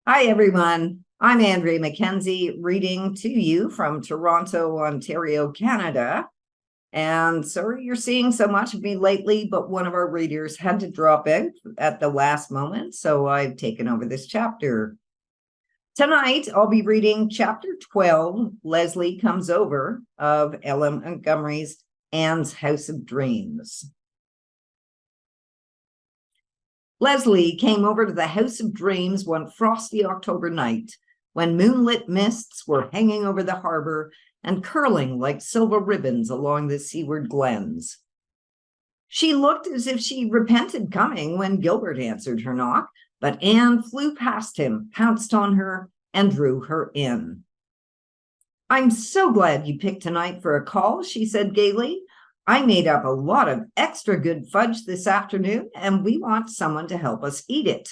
Hi, everyone. I'm Andrea Mackenzie reading to you from Toronto, Ontario, Canada. And sorry you're seeing so much of me lately, but one of our readers had to drop in at the last moment, so I've taken over this chapter. Tonight, I'll be reading chapter 12, Leslie Comes Over, of L.M. Montgomery's Anne's House of Dreams. Leslie came over to the House of Dreams one frosty October night when moonlit mists were hanging over the harbor and curling like silver ribbons along the seaward glens. She looked as if she repented coming when Gilbert answered her knock, but Anne flew past him, pounced on her, and drew her in. "I'm so glad you picked tonight for a call," she said gaily. "I made up a lot of extra good fudge this afternoon, and we want someone to help us eat it.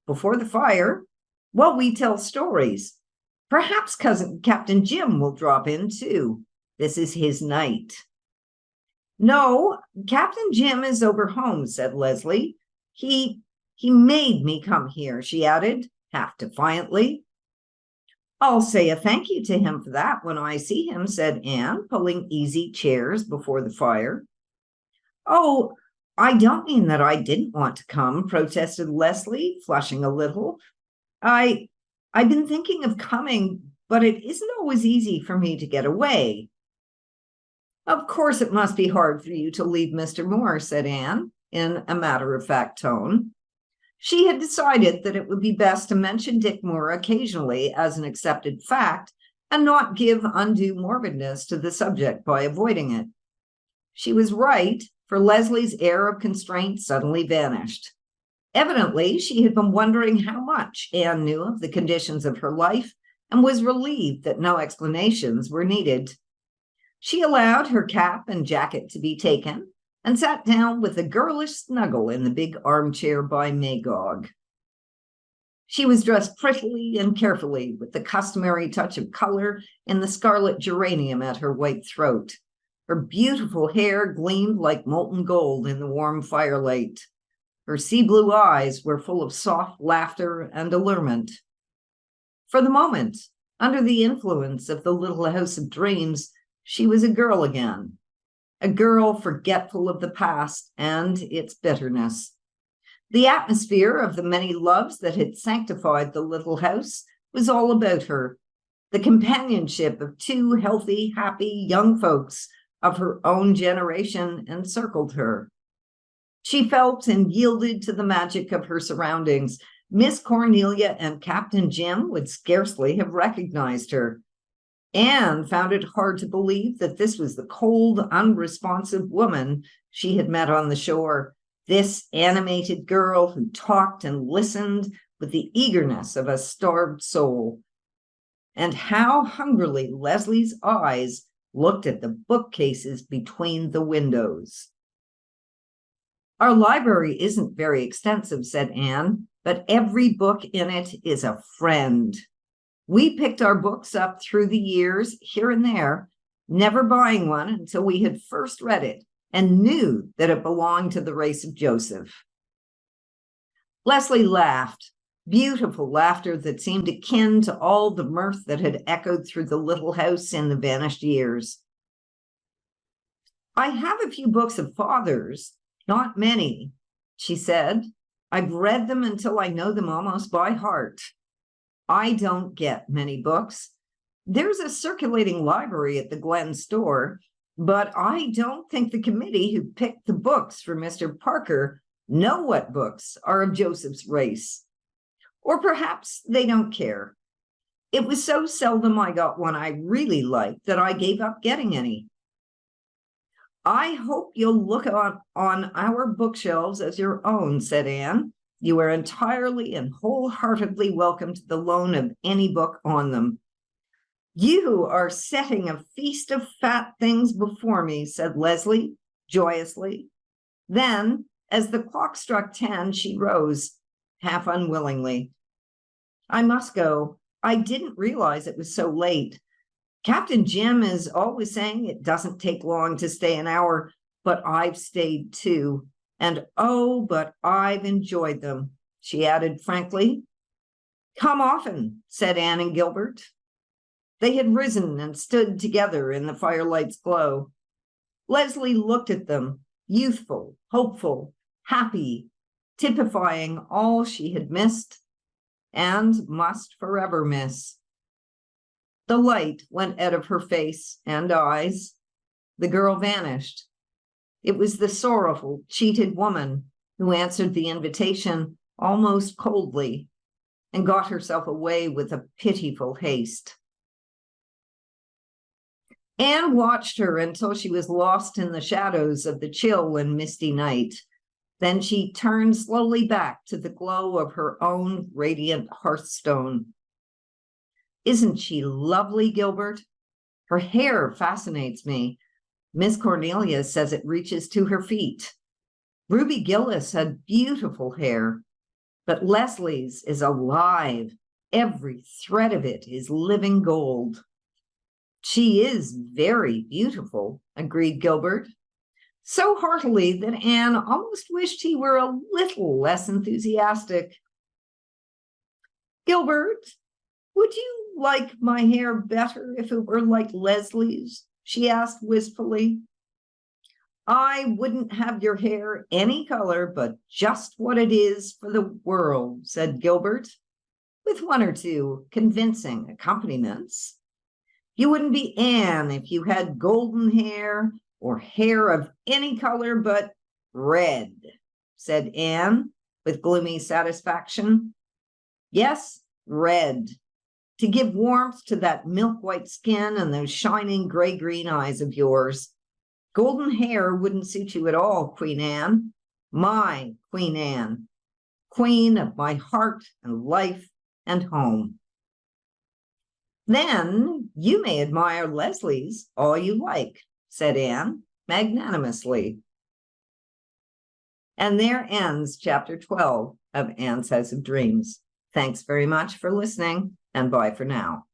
Before the fire, while we tell stories. Perhaps Captain Jim will drop in too. This is his night." "No, Captain Jim is over home," said Leslie. He made me come here," she added, half defiantly. "I'll say a thank you to him for that when I see him," said Anne, pulling easy chairs before the fire. "Oh, I don't mean that I didn't want to come," protested Leslie, flushing a little. I've been thinking of coming, but it isn't always easy for me to get away." "Of course it must be hard for you to leave Mr. Moore," said Anne, in a matter-of-fact tone. She had decided that it would be best to mention Dick Moore occasionally as an accepted fact and not give undue morbidness to the subject by avoiding it. She was right, for Leslie's air of constraint suddenly vanished. Evidently, she had been wondering how much Anne knew of the conditions of her life and was relieved that no explanations were needed. She allowed her cap and jacket to be taken and sat down with a girlish snuggle in the big armchair by Magog. She was dressed prettily and carefully, with the customary touch of color in the scarlet geranium at her white throat. Her beautiful hair gleamed like molten gold in the warm firelight. Her sea blue eyes were full of soft laughter and allurement. For the moment, under the influence of the little house of dreams, she was a girl again. A girl forgetful of the past and its bitterness. The atmosphere of the many loves that had sanctified the little house was all about her. The companionship of two healthy, happy young folks of her own generation encircled her. She felt and yielded to the magic of her surroundings. Miss Cornelia and Captain Jim would scarcely have recognized her. Anne found it hard to believe that this was the cold, unresponsive woman she had met on the shore, this animated girl who talked and listened with the eagerness of a starved soul. And how hungrily Leslie's eyes looked at the bookcases between the windows. "Our library isn't very extensive," said Anne, "but every book in it is a friend. We picked our books up through the years, here and there, never buying one until we had first read it and knew that it belonged to the race of Joseph." Leslie laughed, beautiful laughter that seemed akin to all the mirth that had echoed through the little house in the vanished years. "I have a few books of Father's, not many," she said. "I've read them until I know them almost by heart. I don't get many books. There's a circulating library at the Glen store, but I don't think the committee who picked the books for Mr. Parker know what books are of Joseph's race. Or perhaps they don't care. It was so seldom I got one I really liked that I gave up getting any." "I hope you'll look on our bookshelves as your own," said Anne. "You are entirely and wholeheartedly welcome to the loan of any book on them." "You are setting a feast of fat things before me," said Leslie joyously. Then, as the clock struck 10, she rose, half unwillingly. "I must go. I didn't realize it was so late. Captain Jim is always saying it doesn't take long to stay an hour, but I've stayed too. And oh, but I've enjoyed them," she added frankly. Come often, said Anne and Gilbert. They had risen and stood together in the firelight's glow. Leslie looked at them, youthful, hopeful, happy, typifying all she had missed and must forever miss. The light went out of her face and eyes. The girl vanished. It was the sorrowful, cheated woman who answered the invitation almost coldly and got herself away with a pitiful haste. Anne watched her until she was lost in the shadows of the chill and misty night. Then she turned slowly back to the glow of her own radiant hearthstone. Isn't she lovely, Gilbert? Her hair fascinates me. Miss Cornelia says it reaches to her feet. Ruby Gillis had beautiful hair, but Leslie's is alive. Every thread of it is living gold. She is very beautiful, agreed Gilbert, so heartily that Anne almost wished he were a little less enthusiastic. Gilbert, would you like my hair better if it were like Leslie's? She asked wistfully. I wouldn't have your hair any color but just what it is for the world, said Gilbert, with one or two convincing accompaniments. You wouldn't be Anne if you had golden hair or hair of any color but red, said Anne with gloomy satisfaction. Yes, red, to give warmth to that milk-white skin and those shining gray-green eyes of yours. Golden hair wouldn't suit you at all, Queen Anne. My Queen Anne, queen of my heart and life and home. Then you may admire Leslie's all you like, said Anne magnanimously. And there ends chapter 12 of Anne's House of Dreams. Thanks very much for listening, and bye for now.